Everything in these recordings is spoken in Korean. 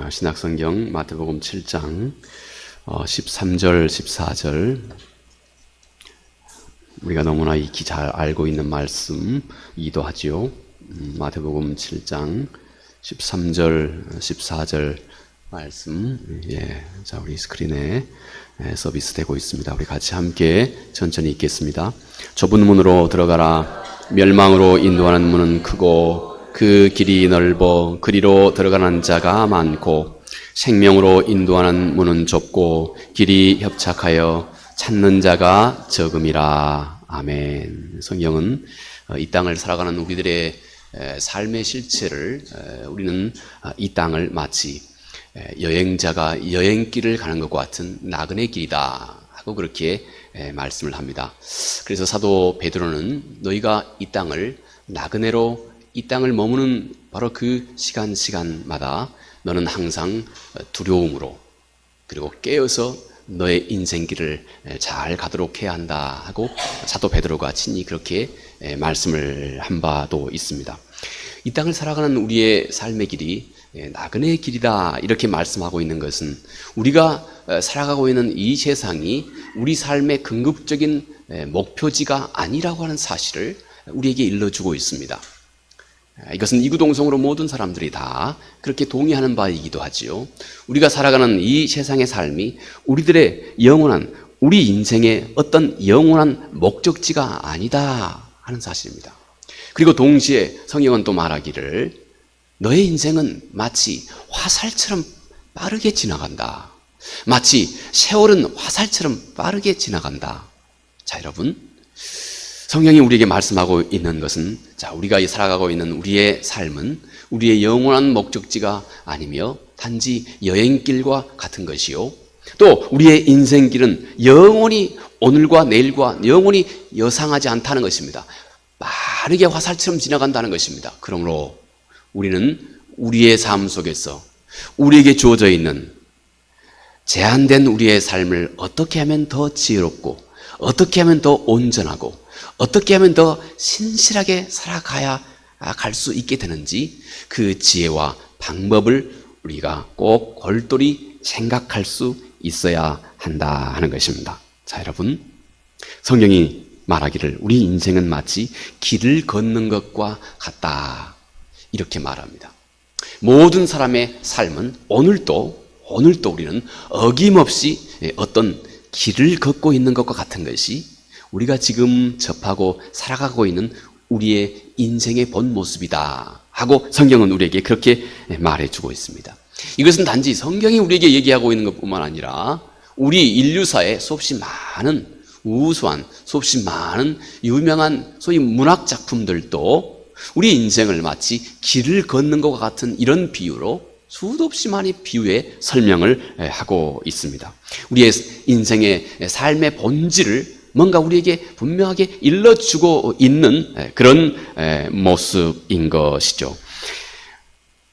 신약성경 마태복음 7장 13절, 14절 우리가 너무나 익히 잘 알고 있는 말씀이기도 하지요. 마태복음 7장 13절, 14절 말씀, 자 우리 스크린에 서비스 되고 있습니다. 우리 같이 함께 천천히 읽겠습니다. 좁은 문으로 들어가라. 멸망으로 인도하는 문은 크고 그 길이 넓어 그리로 들어가는 자가 많고 생명으로 인도하는 문은 좁고 길이 협착하여 찾는 자가 적음이라. 아멘. 성경은 이 땅을 살아가는 우리들의 삶의 실체를 우리는 이 땅을 마치 여행자가 여행길을 가는 것과 같은 나그네 길이다 하고 그렇게 말씀을 합니다. 그래서 사도 베드로는 너희가 이 땅을 나그네로 이 땅을 머무는 바로 그 시간마다 너는 항상 두려움으로 그리고 깨어서 너의 인생길을 잘 가도록 해야 한다 하고 사도 베드로가 친히 그렇게 말씀을 한 바도 있습니다. 이 땅을 살아가는 우리의 삶의 길이 나그네의 길이다 이렇게 말씀하고 있는 것은 우리가 살아가고 있는 이 세상이 우리 삶의 궁극적인 목표지가 아니라고 하는 사실을 우리에게 일러주고 있습니다. 이것은 이구동성으로 모든 사람들이 다 그렇게 동의하는 바이기도 하지요. 우리가 살아가는 이 세상의 삶이 우리들의 영원한, 우리 인생의 어떤 영원한 목적지가 아니다 하는 사실입니다. 그리고 동시에 성경은 또 말하기를 너의 인생은 마치 화살처럼 빠르게 지나간다. 마치 세월은 화살처럼 빠르게 지나간다. 자, 여러분. 성경이 우리에게 말씀하고 있는 것은 자, 우리가 살아가고 있는 우리의 삶은 우리의 영원한 목적지가 아니며 단지 여행길과 같은 것이요. 또 우리의 인생길은 영원히 오늘과 내일과 영원히 여상하지 않다는 것입니다. 빠르게 화살처럼 지나간다는 것입니다. 그러므로 우리는 우리의 삶 속에서 우리에게 주어져 있는 제한된 우리의 삶을 어떻게 하면 더 지혜롭고 어떻게 하면 더 온전하고 어떻게 하면 더 신실하게 살아가야 갈 수 있게 되는지 그 지혜와 방법을 우리가 꼭 골똘히 생각할 수 있어야 한다 하는 것입니다. 자, 여러분, 성경이 말하기를 우리 인생은 마치 길을 걷는 것과 같다 이렇게 말합니다. 모든 사람의 삶은 오늘도 우리는 어김없이 어떤 길을 걷고 있는 것과 같은 것이 우리가 지금 접하고 살아가고 있는 우리의 인생의 본 모습이다 하고 성경은 우리에게 그렇게 말해주고 있습니다. 이것은 단지 성경이 우리에게 얘기하고 있는 것뿐만 아니라 우리 인류사의 수없이 많은 우수한 수없이 많은 유명한 소위 문학 작품들도 우리 인생을 마치 길을 걷는 것과 같은 이런 비유로 수도 없이 많이 비유해 설명을 하고 있습니다. 우리의 인생의 삶의 본질을 뭔가 우리에게 분명하게 일러주고 있는 그런 모습인 것이죠.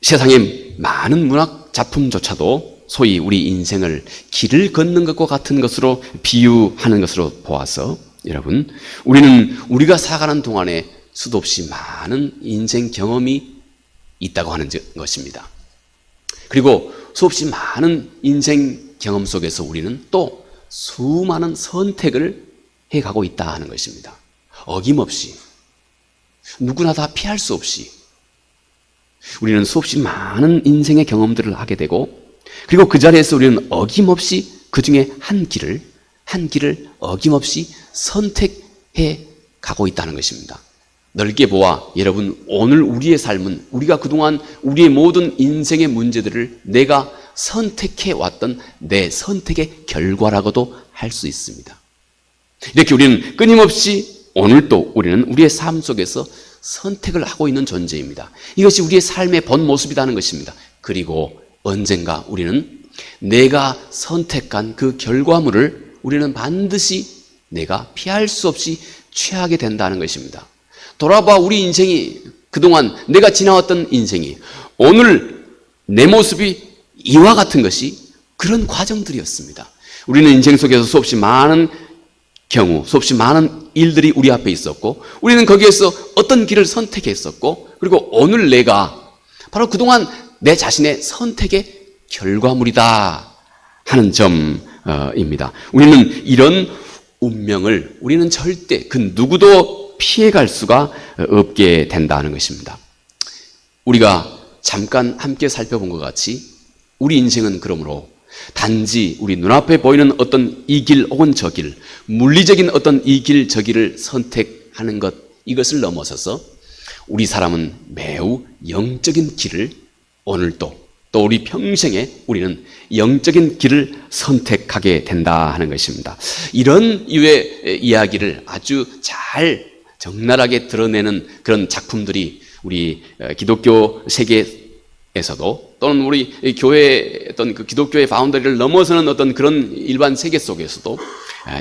세상의 많은 문학 작품조차도 소위 우리 인생을 길을 걷는 것과 같은 것으로 비유하는 것으로 보아서 여러분, 우리는 우리가 살아가는 동안에 수도 없이 많은 인생 경험이 있다고 하는 것입니다. 그리고 수없이 많은 인생 경험 속에서 우리는 또 수많은 선택을 해가고 있다 하는 것입니다. 어김없이 누구나 다 피할 수 없이 우리는 수없이 많은 인생의 경험들을 하게 되고 그리고 그 자리에서 우리는 어김없이 그 중에 한 길을 어김없이 선택해 가고 있다는 것입니다. 넓게 보아 여러분, 오늘 우리의 삶은 우리가 그동안 우리의 모든 인생의 문제들을 내가 선택해 왔던 내 선택의 결과라고도 할 수 있습니다. 이렇게 우리는 끊임없이 오늘도 우리는 우리의 삶 속에서 선택을 하고 있는 존재입니다. 이것이 우리의 삶의 본 모습이라는 것입니다. 그리고 언젠가 우리는 내가 선택한 그 결과물을 우리는 반드시 내가 피할 수 없이 취하게 된다는 것입니다. 돌아봐 우리 인생이 그동안 내가 지나왔던 인생이 오늘 내 모습이 이와 같은 것이 그런 과정들이었습니다. 우리는 인생 속에서 수없이 많은 경우, 수없이 많은 일들이 우리 앞에 있었고 우리는 거기에서 어떤 길을 선택했었고 그리고 오늘 내가 바로 그동안 내 자신의 선택의 결과물이다 하는 점입니다. 우리는 이런 운명을 우리는 절대 그 누구도 피해갈 수가 없게 된다는 것입니다. 우리가 잠깐 함께 살펴본 것 같이 우리 인생은 그러므로 단지 우리 눈앞에 보이는 어떤 이 길 혹은 저 길, 물리적인 어떤 이 길 저 길을 선택하는 것, 이것을 넘어서서 우리 사람은 매우 영적인 길을 오늘도 또 우리 평생에 우리는 영적인 길을 선택하게 된다 하는 것입니다. 이런 유의 이야기를 아주 잘 적나라하게 드러내는 그런 작품들이 우리 기독교 세계에서도 또는 우리 교회 어떤 그 기독교의 바운더리를 넘어서는 어떤 그런 일반 세계 속에서도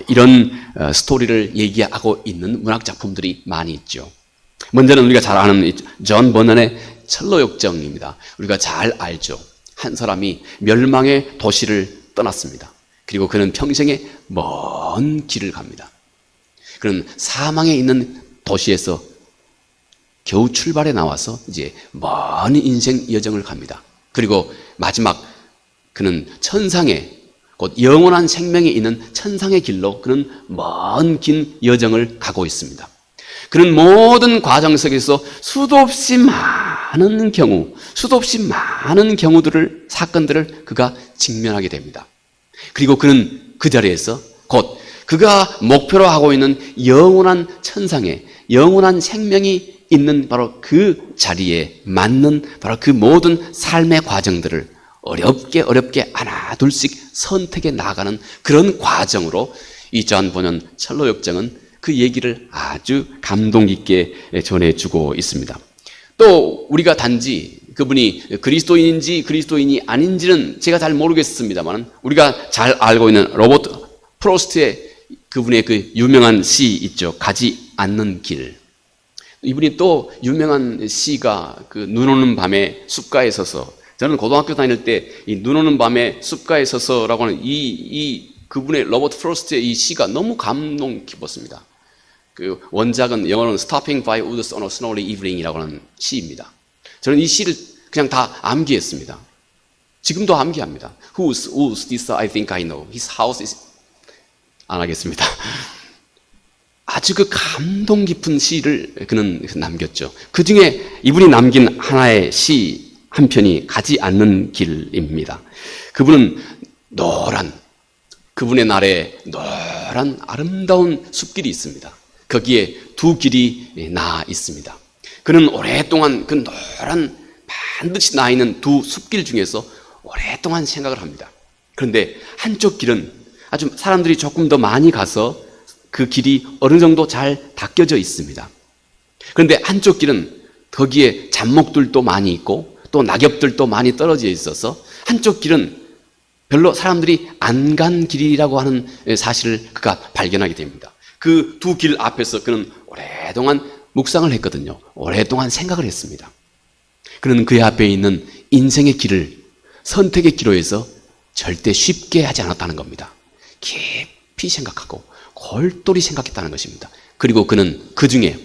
이런 스토리를 얘기하고 있는 문학 작품들이 많이 있죠. 먼저는 우리가 잘 아는 존 버넌의 첼로 역정입니다. 우리가 잘 알죠. 한 사람이 멸망의 도시를 떠났습니다. 그리고 그는 평생에 먼 길을 갑니다. 그는 사망에 있는 도시에서 겨우 출발해 나와서 이제 먼 인생 여정을 갑니다. 그리고 마지막 그는 천상에 곧 영원한 생명이 있는 천상의 길로 그는 먼 긴 여정을 가고 있습니다. 그는 모든 과정 속에서 수도 없이 많은 경우들을, 사건들을 그가 직면하게 됩니다. 그리고 그는 그 자리에서 곧 그가 목표로 하고 있는 영원한 천상에 영원한 생명이 있는 바로 그 자리에 맞는 바로 그 모든 삶의 과정들을 어렵게 하나 둘씩 선택해 나가는 그런 과정으로 이 존 버넌 첼로 역정은 그 얘기를 아주 감동 있게 전해주고 있습니다. 또 우리가 단지 그분이 그리스도인인지 그리스도인이 아닌지는 제가 잘 모르겠습니다만 우리가 잘 알고 있는 로버트 프로스트의 그분의 그 유명한 시 있죠. 가지 않는 길. 이분이 또 유명한 시가 그 눈 오는 밤에 숲가에 서서, 저는 고등학교 다닐 때 이 눈 오는 밤에 숲가에 서서라고 하는 그분의 로버트 프로스트의 이 시가 너무 감동 깊었습니다. 그 원작은 영어로는 Stopping by Woods on a Snowy Evening이라고 하는 시입니다. 저는 이 시를 그냥 다 암기했습니다. 지금도 암기합니다. Whose woods this I think I know. His house is 안 하겠습니다. 아주 그 감동 깊은 시를 그는 남겼죠. 그 중에 이분이 남긴 하나의 시 한 편이 가지 않는 길입니다. 그분은 그분의 날에 노란 아름다운 숲길이 있습니다. 거기에 두 길이 나 있습니다. 그는 오랫동안 그 노란 반드시 나 있는 두 숲길 중에서 오랫동안 생각을 합니다. 그런데 한쪽 길은 아주 사람들이 조금 더 많이 가서 그 길이 어느 정도 잘 닦여져 있습니다. 그런데 한쪽 길은 거기에 잡목들도 많이 있고 또 낙엽들도 많이 떨어져 있어서 한쪽 길은 별로 사람들이 안 간 길이라고 하는 사실을 그가 발견하게 됩니다. 그 두 길 앞에서 그는 오랫동안 묵상을 했거든요. 오랫동안 생각을 했습니다. 그는 그의 앞에 있는 인생의 길을 선택의 기로에서 절대 쉽게 하지 않았다는 겁니다. 깊이 생각하고 골똘히 생각했다는 것입니다. 그리고 그는 그 중에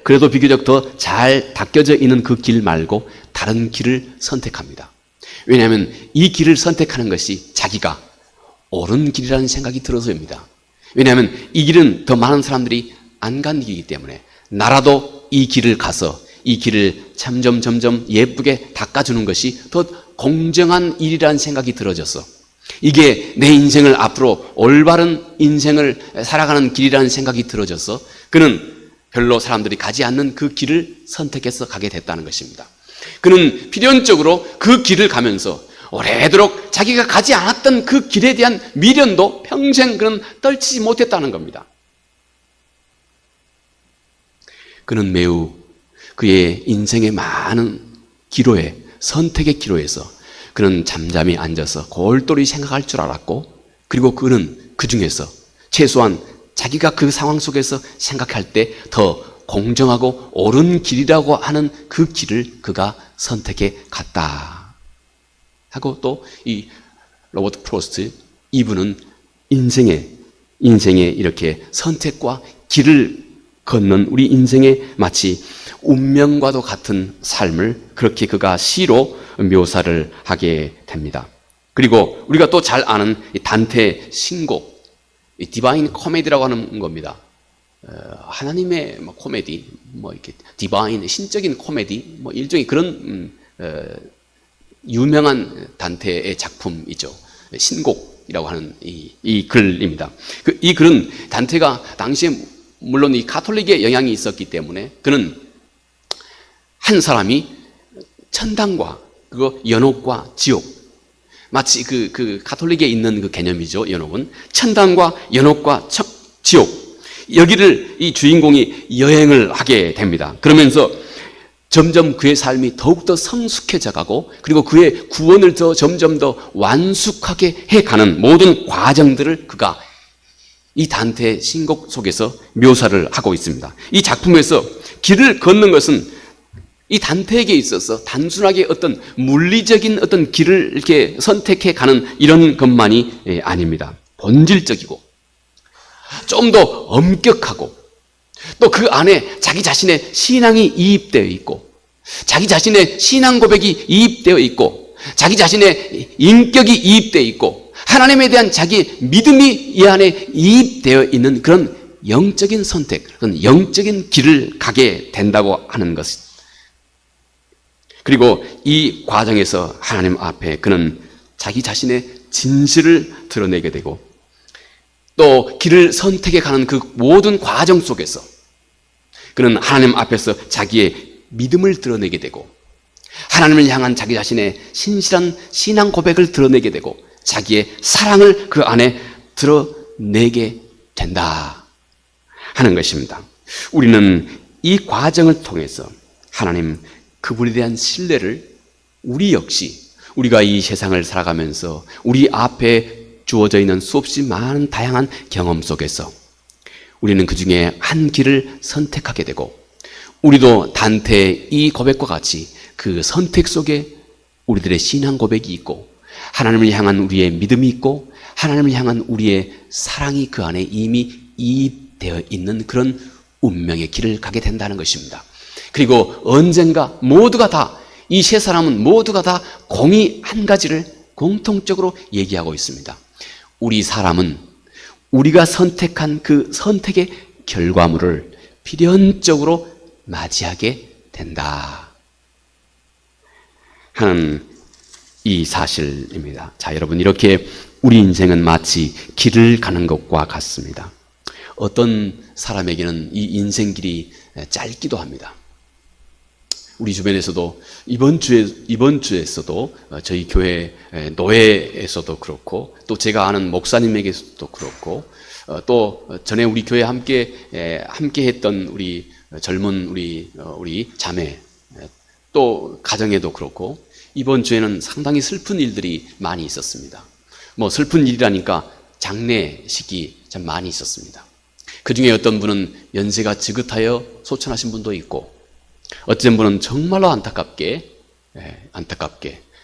그래도 비교적 더 잘 닦여져 있는 그 길 말고 다른 길을 선택합니다. 왜냐하면 이 길을 선택하는 것이 자기가 옳은 길이라는 생각이 들어서입니다. 왜냐하면 이 길은 더 많은 사람들이 안 간 길이기 때문에 나라도 이 길을 가서 이 길을 점점 예쁘게 닦아주는 것이 더 공정한 일이라는 생각이 들어져서 이게 내 인생을 앞으로 올바른 인생을 살아가는 길이라는 생각이 들어져서 그는 별로 사람들이 가지 않는 그 길을 선택해서 가게 됐다는 것입니다. 그는 필연적으로 그 길을 가면서 오래도록 자기가 가지 않았던 그 길에 대한 미련도 평생 그는 떨치지 못했다는 겁니다. 그는 매우 그의 인생의 많은 기로에, 선택의 기로에서 그는 잠잠히 앉아서 골똘히 생각할 줄 알았고, 그리고 그는 그 중에서 최소한 자기가 그 상황 속에서 생각할 때 더 공정하고 옳은 길이라고 하는 그 길을 그가 선택해 갔다 하고, 또 이 로버트 프로스트 이분은 인생에 이렇게 선택과 길을 걷는 우리 인생에 마치 운명과도 같은 삶을 그렇게 그가 시로 묘사를 하게 됩니다. 그리고 우리가 또 잘 아는 이 단테의 신곡, 이 디바인 코미디라고 하는 겁니다. 하나님의 코미디, 이렇게 디바인 신적인 코미디, 일종의 그런 유명한 단테의 작품이죠. 신곡이라고 하는 이 글입니다. 이 글은 단테가 당시에 물론 이 가톨릭의 영향이 있었기 때문에 그는 한 사람이 천당과 그거 연옥과 지옥, 마치 그 가톨릭에 있는 그 개념이죠. 연옥은 천당과 연옥과 지옥, 여기를 이 주인공이 여행을 하게 됩니다. 그러면서 점점 그의 삶이 더욱더 성숙해져 가고, 그리고 그의 구원을 점점 더 완숙하게 해가는 모든 과정들을 그가 이 단테의 신곡 속에서 묘사를 하고 있습니다. 이 작품에서 길을 걷는 것은 이 단테에게 있어서 단순하게 어떤 물리적인 어떤 길을 이렇게 선택해 가는 이런 것만이 아닙니다. 본질적이고 좀 더 엄격하고, 또 그 안에 자기 자신의 신앙이 이입되어 있고, 자기 자신의 신앙 고백이 이입되어 있고, 자기 자신의 인격이 이입되어 있고, 하나님에 대한 자기 믿음이 이 안에 이입되어 있는 그런 영적인 선택, 그런 영적인 길을 가게 된다고 하는 것. 그리고 이 과정에서 하나님 앞에 그는 자기 자신의 진실을 드러내게 되고, 또 길을 선택해 가는 그 모든 과정 속에서 그는 하나님 앞에서 자기의 믿음을 드러내게 되고, 하나님을 향한 자기 자신의 신실한 신앙 고백을 드러내게 되고, 자기의 사랑을 그 안에 드러내게 된다 하는 것입니다. 우리는 이 과정을 통해서 하나님 그분에 대한 신뢰를 우리 역시 우리가 이 세상을 살아가면서 우리 앞에 주어져 있는 수없이 많은 다양한 경험 속에서 우리는 그 중에 한 길을 선택하게 되고, 우리도 단테의 이 고백과 같이 그 선택 속에 우리들의 신앙 고백이 있고, 하나님을 향한 우리의 믿음이 있고, 하나님을 향한 우리의 사랑이 그 안에 이미 이입되어 있는 그런 운명의 길을 가게 된다는 것입니다. 그리고 언젠가 모두가 다, 이 세 사람은 모두가 다 공이 한 가지를 공통적으로 얘기하고 있습니다. 우리 사람은 우리가 선택한 그 선택의 결과물을 필연적으로 맞이하게 된다 하는 이 사실입니다. 자, 여러분, 이렇게 우리 인생은 마치 길을 가는 것과 같습니다. 어떤 사람에게는 이 인생길이 짧기도 합니다. 우리 주변에서도 이번 주에서도 저희 교회 노회에서도 그렇고, 또 제가 아는 목사님에게서도 그렇고, 또 전에 우리 교회 함께 했던 우리 젊은 우리 자매, 또 가정에도 그렇고, 이번 주에는 상당히 슬픈 일들이 많이 있었습니다. 슬픈 일이라니까 장례식이 참 많이 있었습니다. 그 중에 어떤 분은 연세가 지긋하여 소천하신 분도 있고, 어떤 분은 정말로 안타깝게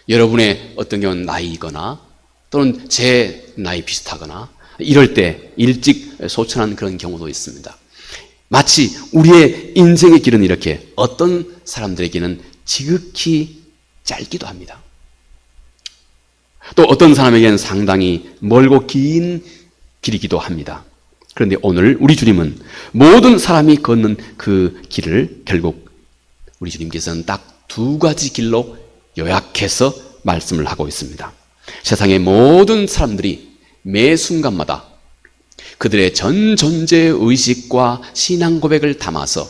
여러분의 어떤 경우는 나이거나 또는 제 나이 비슷하거나 이럴 때 일찍 소천한 그런 경우도 있습니다. 마치 우리의 인생의 길은 이렇게 어떤 사람들에게는 지극히 짧기도 합니다. 또 어떤 사람에게는 상당히 멀고 긴 길이기도 합니다. 그런데 오늘 우리 주님은 모든 사람이 걷는 그 길을 결국 우리 주님께서는 딱 두 가지 길로 요약해서 말씀을 하고 있습니다. 세상의 모든 사람들이 매 순간마다 그들의 전 존재의 의식과 신앙 고백을 담아서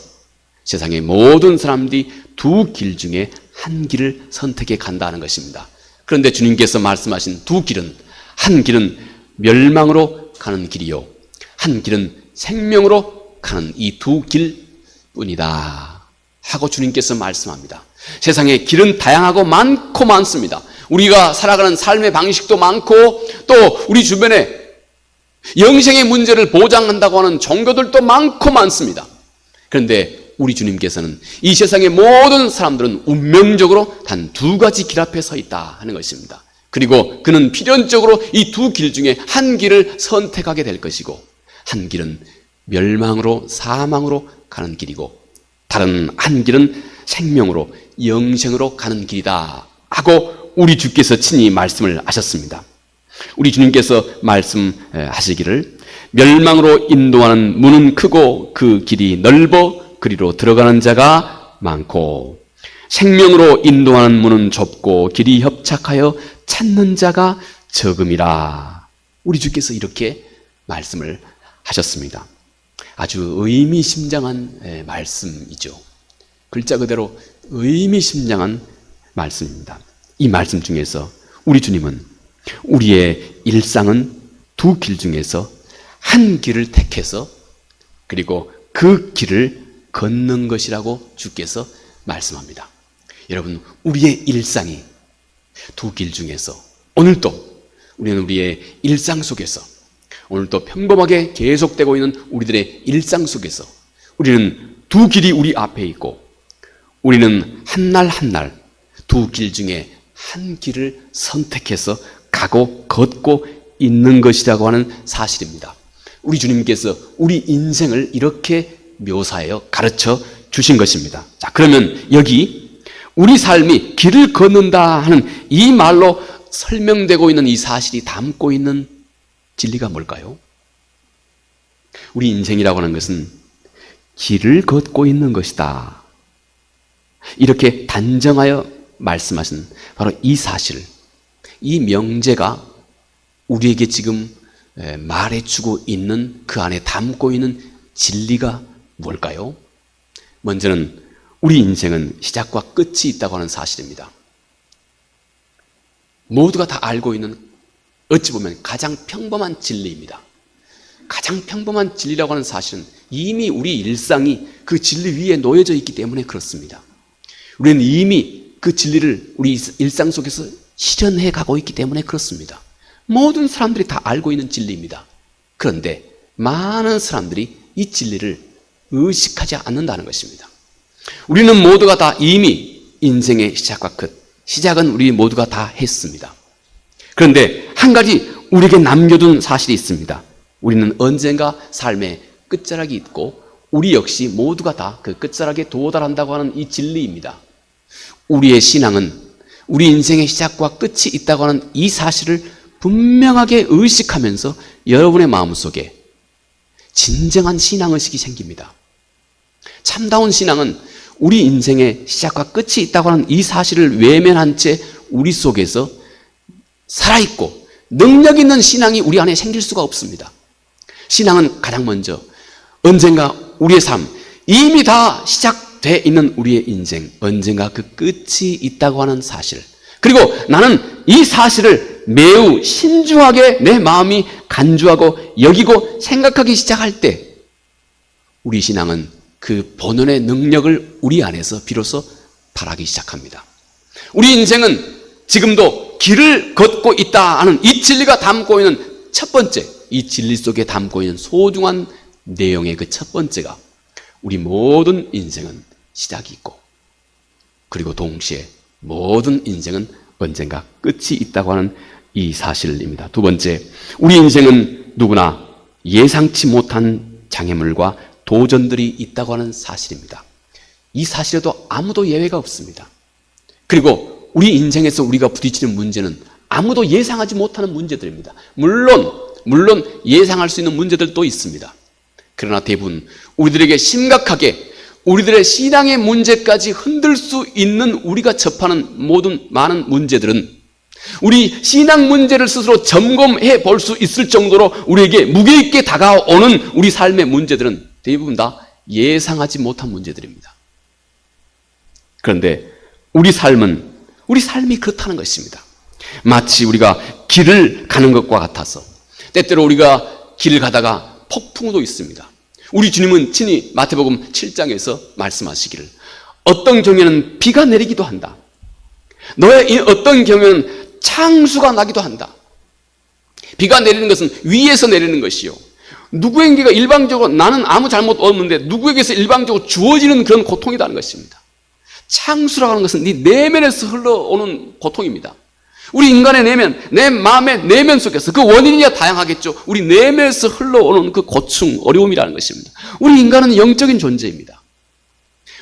세상의 모든 사람들이 두 길 중에 한 길을 선택해 간다는 것입니다. 그런데 주님께서 말씀하신 두 길은, 한 길은 멸망으로 가는 길이요, 한 길은 생명으로 가는 이 두 길뿐이다 하고 주님께서 말씀합니다. 세상에 길은 다양하고 많고 많습니다. 우리가 살아가는 삶의 방식도 많고, 또 우리 주변에 영생의 문제를 보장한다고 하는 종교들도 많고 많습니다. 그런데 우리 주님께서는 이 세상의 모든 사람들은 운명적으로 단 두 가지 길 앞에 서 있다 하는 것입니다. 그리고 그는 필연적으로 이 두 길 중에 한 길을 선택하게 될 것이고, 한 길은 멸망으로 사망으로 가는 길이고, 다른 한 길은 생명으로 영생으로 가는 길이다 하고 우리 주께서 친히 말씀을 하셨습니다. 우리 주님께서 말씀하시기를 멸망으로 인도하는 문은 크고 그 길이 넓어 그리로 들어가는 자가 많고 생명으로 인도하는 문은 좁고 길이 협착하여 찾는 자가 적음이라. 우리 주께서 이렇게 말씀을 하셨습니다. 아주 의미심장한 말씀이죠. 글자 그대로 의미심장한 말씀입니다. 이 말씀 중에서 우리 주님은 우리의 일상은 두 길 중에서 한 길을 택해서 그리고 그 길을 걷는 것이라고 주께서 말씀합니다. 여러분, 우리의 일상이 두 길 중에서 오늘도 우리는 우리의 일상 속에서 오늘도 평범하게 계속되고 있는 우리들의 일상 속에서 우리는 두 길이 우리 앞에 있고 우리는 한 날 한 날 두 길 중에 한 길을 선택해서 가고 걷고 있는 것이라고 하는 사실입니다. 우리 주님께서 우리 인생을 이렇게 묘사하여 가르쳐 주신 것입니다. 자, 그러면 여기 우리 삶이 길을 걷는다 하는 이 말로 설명되고 있는 이 사실이 담고 있는 진리가 뭘까요? 우리 인생이라고 하는 것은 길을 걷고 있는 것이다. 이렇게 단정하여 말씀하신 바로 이 사실, 이 명제가 우리에게 지금 말해주고 있는 그 안에 담고 있는 진리가 뭘까요? 먼저는 우리 인생은 시작과 끝이 있다고 하는 사실입니다. 모두가 다 알고 있는 어찌 보면 가장 평범한 진리입니다. 가장 평범한 진리라고 하는 사실은 이미 우리 일상이 그 진리 위에 놓여져 있기 때문에 그렇습니다. 우리는 이미 그 진리를 우리 일상 속에서 실현해 가고 있기 때문에 그렇습니다. 모든 사람들이 다 알고 있는 진리입니다. 그런데 많은 사람들이 이 진리를 의식하지 않는다는 것입니다. 우리는 모두가 다 이미 인생의 시작과 끝, 시작은 우리 모두가 다 했습니다. 그런데 한 가지 우리에게 남겨둔 사실이 있습니다. 우리는 언젠가 삶의 끝자락이 있고 우리 역시 모두가 다 그 끝자락에 도달한다고 하는 이 진리입니다. 우리의 신앙은 우리 인생의 시작과 끝이 있다고 하는 이 사실을 분명하게 의식하면서 여러분의 마음속에 진정한 신앙의식이 생깁니다. 참다운 신앙은 우리 인생의 시작과 끝이 있다고 하는 이 사실을 외면한 채 우리 속에서 살아있고 능력 있는 신앙이 우리 안에 생길 수가 없습니다. 신앙은 가장 먼저 언젠가 우리의 삶, 이미 다 시작돼 있는 우리의 인생, 언젠가 그 끝이 있다고 하는 사실, 그리고 나는 이 사실을 매우 신중하게 내 마음이 간주하고 여기고 생각하기 시작할 때 우리 신앙은 그 본연의 능력을 우리 안에서 비로소 발하기 시작합니다. 우리 인생은 지금도 길을 걷고 있다 하는 이 진리가 담고 있는 첫 번째, 이 진리 속에 담고 있는 소중한 내용의 그 첫 번째가 우리 모든 인생은 시작이 있고 그리고 동시에 모든 인생은 언젠가 끝이 있다고 하는 이 사실입니다. 두 번째, 우리 인생은 누구나 예상치 못한 장애물과 도전들이 있다고 하는 사실입니다. 이 사실에도 아무도 예외가 없습니다. 그리고 우리 인생에서 우리가 부딪히는 문제는 아무도 예상하지 못하는 문제들입니다. 물론 예상할 수 있는 문제들도 있습니다. 그러나 대부분 우리들에게 심각하게 우리들의 신앙의 문제까지 흔들 수 있는 우리가 접하는 모든 많은 문제들은 우리 신앙 문제를 스스로 점검해 볼 수 있을 정도로 우리에게 무게 있게 다가오는 우리 삶의 문제들은 대부분 다 예상하지 못한 문제들입니다. 그런데 우리 삶이 그렇다는 것입니다. 마치 우리가 길을 가는 것과 같아서 때때로 우리가 길을 가다가 폭풍우도 있습니다. 우리 주님은 친히 마태복음 7장에서 말씀하시기를 어떤 경우에는 비가 내리기도 한다. 너의 어떤 경우에는 창수가 나기도 한다. 비가 내리는 것은 위에서 내리는 것이요. 누구에게가 일방적으로 나는 아무 잘못 없는데 누구에게서 일방적으로 주어지는 그런 고통이라는 것입니다. 창수라고 하는 것은 네 내면에서 흘러오는 고통입니다. 우리 인간의 내면, 내 마음의 내면 속에서 그 원인이야 다양하겠죠. 우리 내면에서 흘러오는 그 고충, 어려움이라는 것입니다. 우리 인간은 영적인 존재입니다.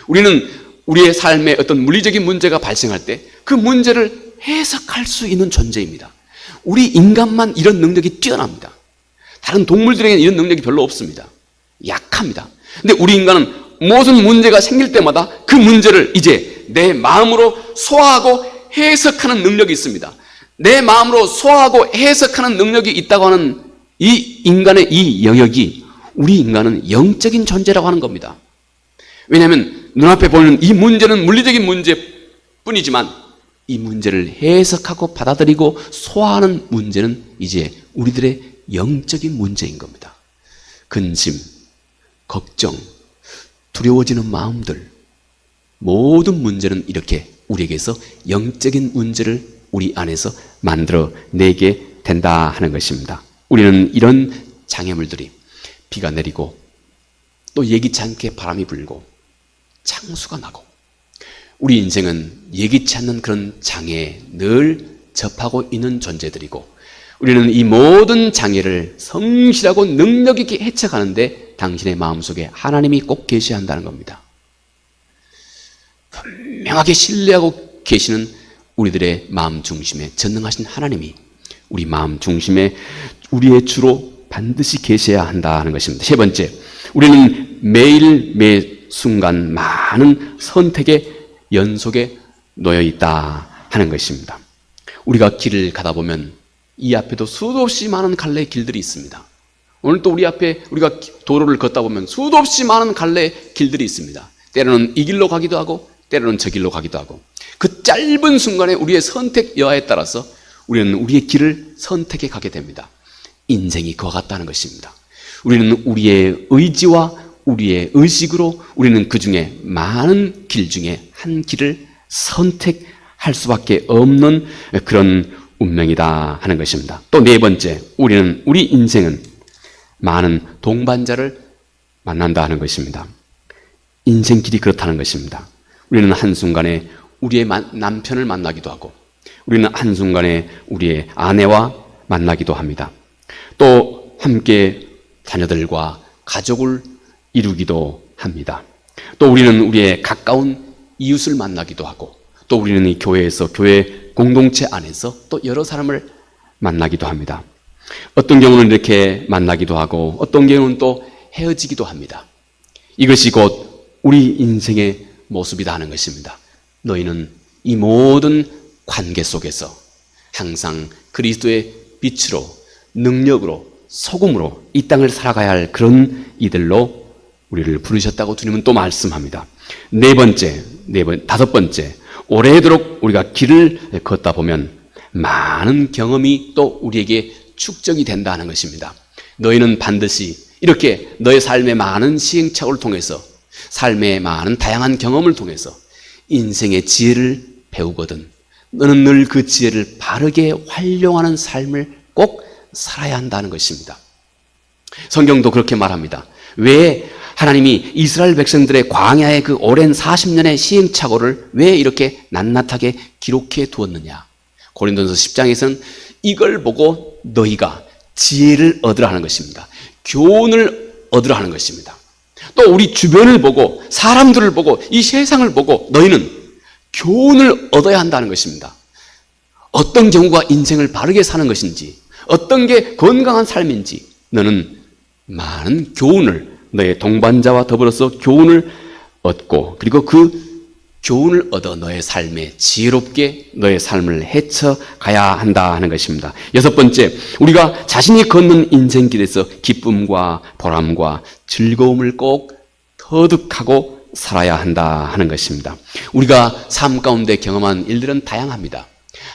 우리는 우리의 삶에 어떤 물리적인 문제가 발생할 때 그 문제를 해석할 수 있는 존재입니다. 우리 인간만 이런 능력이 뛰어납니다. 다른 동물들에게는 이런 능력이 별로 없습니다. 약합니다. 근데 우리 인간은 모든 문제가 생길 때마다 그 문제를 이제 내 마음으로 소화하고 해석하는 능력이 있습니다. 내 마음으로 소화하고 해석하는 능력이 있다고 하는 이 인간의 이 영역이 우리 인간은 영적인 존재라고 하는 겁니다. 왜냐하면 눈앞에 보이는 이 문제는 물리적인 문제뿐이지만 이 문제를 해석하고 받아들이고 소화하는 문제는 이제 우리들의 영적인 문제인 겁니다. 근심, 걱정, 두려워지는 마음들, 모든 문제는 이렇게 우리에게서 영적인 문제를 우리 안에서 만들어내게 된다 하는 것입니다. 우리는 이런 장애물들이 비가 내리고 또 예기치 않게 바람이 불고 창수가 나고 우리 인생은 예기치 않는 그런 장애에 늘 접하고 있는 존재들이고 우리는 이 모든 장애를 성실하고 능력 있게 헤쳐가는데 당신의 마음속에 하나님이 꼭 계셔야 한다는 겁니다. 분명하게 신뢰하고 계시는 우리들의 마음 중심에 전능하신 하나님이 우리 마음 중심에 우리의 주로 반드시 계셔야 한다 하는 것입니다. 세 번째, 우리는 매일 매 순간 많은 선택의 연속에 놓여 있다 하는 것입니다. 우리가 길을 가다 보면 이 앞에도 수도 없이 많은 갈래의 길들이 있습니다. 오늘 또 우리 앞에 우리가 도로를 걷다 보면 수도 없이 많은 갈래의 길들이 있습니다. 때로는 이 길로 가기도 하고 때로는 저 길로 가기도 하고 그 짧은 순간에 우리의 선택 여하에 따라서 우리는 우리의 길을 선택해 가게 됩니다. 인생이 그와 같다는 것입니다. 우리는 우리의 의지와 우리의 의식으로 우리는 그 중에 많은 길 중에 한 길을 선택할 수밖에 없는 그런 운명이다 하는 것입니다. 또 네 번째, 우리 인생은 많은 동반자를 만난다 하는 것입니다. 인생길이 그렇다는 것입니다. 우리는 한순간에 우리의 남편을 만나기도 하고 우리는 한순간에 우리의 아내와 만나기도 합니다. 또 함께 자녀들과 가족을 이루기도 합니다. 또 우리는 우리의 가까운 이웃을 만나기도 하고 또 우리는 이 교회에서 교회 공동체 안에서 또 여러 사람을 만나기도 합니다. 어떤 경우는 이렇게 만나기도 하고 어떤 경우는 또 헤어지기도 합니다. 이것이 곧 우리 인생의 모습이다 하는 것입니다. 너희는 이 모든 관계 속에서 항상 그리스도의 빛으로 능력으로 소금으로 이 땅을 살아가야 할 그런 이들로 우리를 부르셨다고 주님은 또 말씀합니다. 다섯 번째, 오래도록 우리가 길을 걷다 보면 많은 경험이 또 우리에게 축적이 된다는 것입니다. 너희는 반드시 이렇게 너의 삶의 많은 시행착오를 통해서 삶의 많은 다양한 경험을 통해서 인생의 지혜를 배우거든 너는 늘 그 지혜를 바르게 활용하는 삶을 꼭 살아야 한다는 것입니다. 성경도 그렇게 말합니다. 왜 하나님이 이스라엘 백성들의 광야의 그 오랜 40년의 시행착오를 왜 이렇게 낱낱하게 기록해 두었느냐? 고린도전서 10장에서는 이걸 보고 너희가 지혜를 얻으라 하는 것입니다. 교훈을 얻으라 하는 것입니다. 또 우리 주변을 보고 사람들을 보고 이 세상을 보고 너희는 교훈을 얻어야 한다는 것입니다. 어떤 경우가 인생을 바르게 사는 것인지 어떤 게 건강한 삶인지 너는 많은 교훈을 너의 동반자와 더불어서 교훈을 얻고 그리고 그 교훈을 얻어 너의 삶에 지혜롭게 너의 삶을 헤쳐가야 한다 하는 것입니다. 여섯 번째, 우리가 자신이 걷는 인생길에서 기쁨과 보람과 즐거움을 꼭 터득하고 살아야 한다 하는 것입니다. 우리가 삶 가운데 경험한 일들은 다양합니다.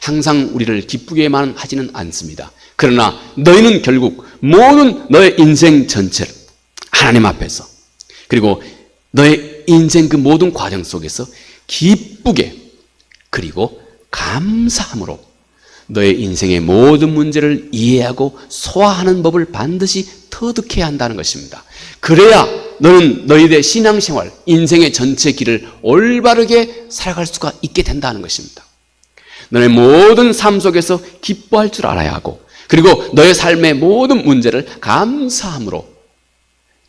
항상 우리를 기쁘게만 하지는 않습니다. 그러나 너희는 결국 모든 너의 인생 전체를 하나님 앞에서 그리고 너의 인생 그 모든 과정 속에서 기쁘게 그리고 감사함으로 너의 인생의 모든 문제를 이해하고 소화하는 법을 반드시 터득해야 한다는 것입니다. 그래야 너는 너희의 신앙생활, 인생의 전체 길을 올바르게 살아갈 수가 있게 된다는 것입니다. 너의 모든 삶 속에서 기뻐할 줄 알아야 하고 그리고 너의 삶의 모든 문제를 감사함으로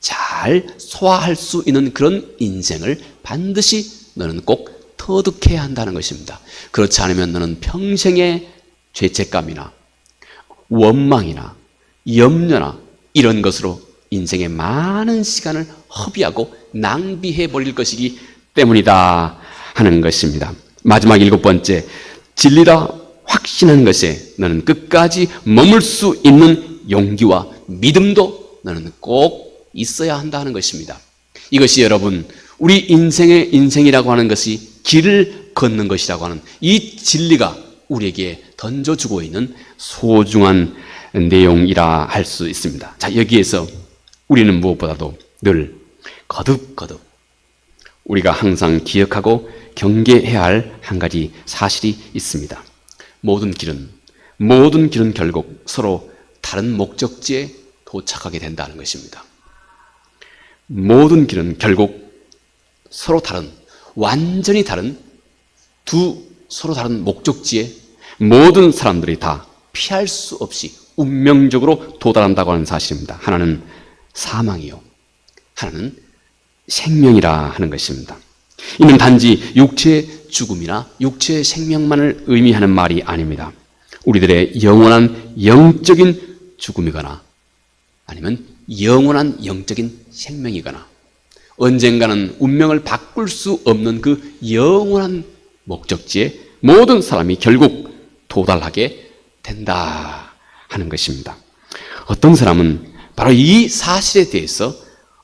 잘 소화할 수 있는 그런 인생을 반드시 너는 꼭 터득해야 한다는 것입니다. 그렇지 않으면 너는 평생의 죄책감이나 원망이나 염려나 이런 것으로 인생의 많은 시간을 허비하고 낭비해 버릴 것이기 때문이다 하는 것입니다. 마지막 7번째, 진리라 확신하는 것에 너는 끝까지 머물 수 있는 용기와 믿음도 너는 꼭 있어야 한다 하는 것입니다. 이것이 여러분, 우리 인생이라고 하는 것이 길을 걷는 것이라고 하는 이 진리가 우리에게 던져주고 있는 소중한 내용이라 할 수 있습니다. 자, 여기에서 우리는 무엇보다도 늘 거듭 우리가 항상 기억하고 경계해야 할 한 가지 사실이 있습니다. 모든 길은 결국 서로 다른 목적지에 도착하게 된다는 것입니다. 모든 길은 결국 서로 다른, 완전히 다른 서로 다른 목적지에 모든 사람들이 다 피할 수 없이 운명적으로 도달한다고 하는 사실입니다. 하나는 사망이요, 하나는 생명이라 하는 것입니다. 이는 단지 육체의 죽음이나 육체의 생명만을 의미하는 말이 아닙니다. 우리들의 영원한 영적인 죽음이거나 아니면 영원한 영적인 생명이거나 언젠가는 운명을 바꿀 수 없는 그 영원한 목적지에 모든 사람이 결국 도달하게 된다 하는 것입니다. 어떤 사람은 바로 이 사실에 대해서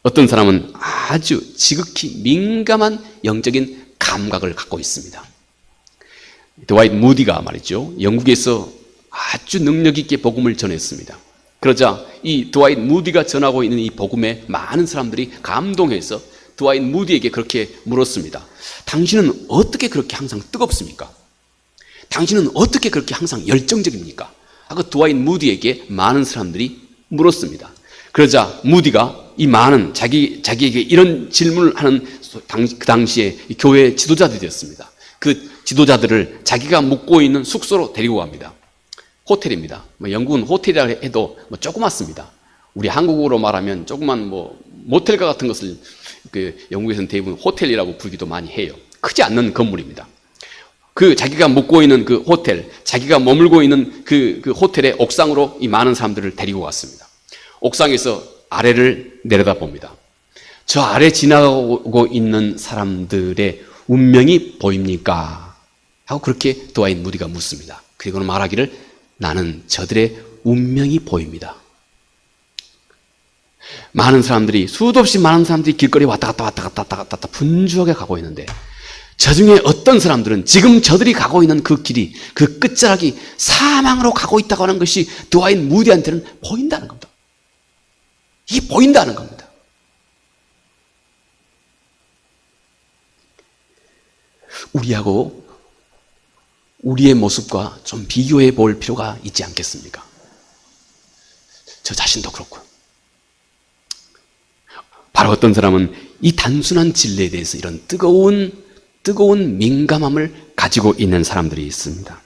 어떤 사람은 아주 지극히 민감한 영적인 감각을 갖고 있습니다. 드와이트 무디가 말이죠, 영국에서 아주 능력 있게 복음을 전했습니다. 그러자 이 드와이트 무디가 전하고 있는 이 복음에 많은 사람들이 감동해서 드와이트 무디에게 그렇게 물었습니다. 당신은 어떻게 그렇게 항상 뜨겁습니까? 당신은 어떻게 그렇게 항상 열정적입니까? 하고 드와이트 무디에게 많은 사람들이 물었습니다. 그러자 무디가 이 많은 자기에게 이런 질문을 하는 그 당시에 교회 지도자들이었습니다. 그 지도자들을 자기가 묵고 있는 숙소로 데리고 갑니다. 호텔입니다. 영국은 호텔이라 해도 조그맣습니다. 우리 한국어로 말하면 조그만 모텔과 같은 것을 영국에서는 대부분 호텔이라고 부르기도 많이 해요. 크지 않는 건물입니다. 그 자기가 묵고 있는 그 호텔, 자기가 머물고 있는 그 호텔의 옥상으로 이 많은 사람들을 데리고 갔습니다. 옥상에서 아래를 내려다봅니다. 저 아래 지나가고 있는 사람들의 운명이 보입니까? 하고 그렇게 드와이트 무디가 묻습니다. 그리고는 말하기를, 나는 저들의 운명이 보입니다. 많은 사람들이, 수도 없이 많은 사람들이 길거리에 왔다 갔다 분주하게 가고 있는데 저 중에 어떤 사람들은 지금 저들이 가고 있는 그 길이, 그 끝자락이 사망으로 가고 있다고 하는 것이 드와이트 무디한테는 보인다는 겁니다. 이게 보인다는 겁니다. 우리하고 우리의 모습과 좀 비교해 볼 필요가 있지 않겠습니까? 저 자신도 그렇고요. 바로 어떤 사람은 이 단순한 진리에 대해서 이런 뜨거운 민감함을 가지고 있는 사람들이 있습니다.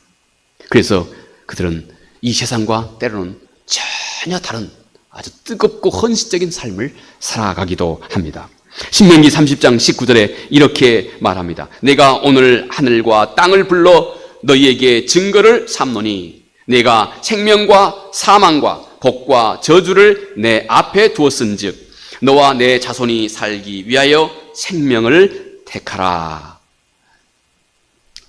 그래서 그들은 이 세상과 때로는 전혀 다른 아주 뜨겁고 헌신적인 삶을 살아가기도 합니다. 신명기 30장 19절에 이렇게 말합니다. 내가 오늘 하늘과 땅을 불러 너희에게 증거를 삼노니 내가 생명과 사망과 복과 저주를 내 앞에 두었은즉 너와 내 자손이 살기 위하여 생명을 택하라.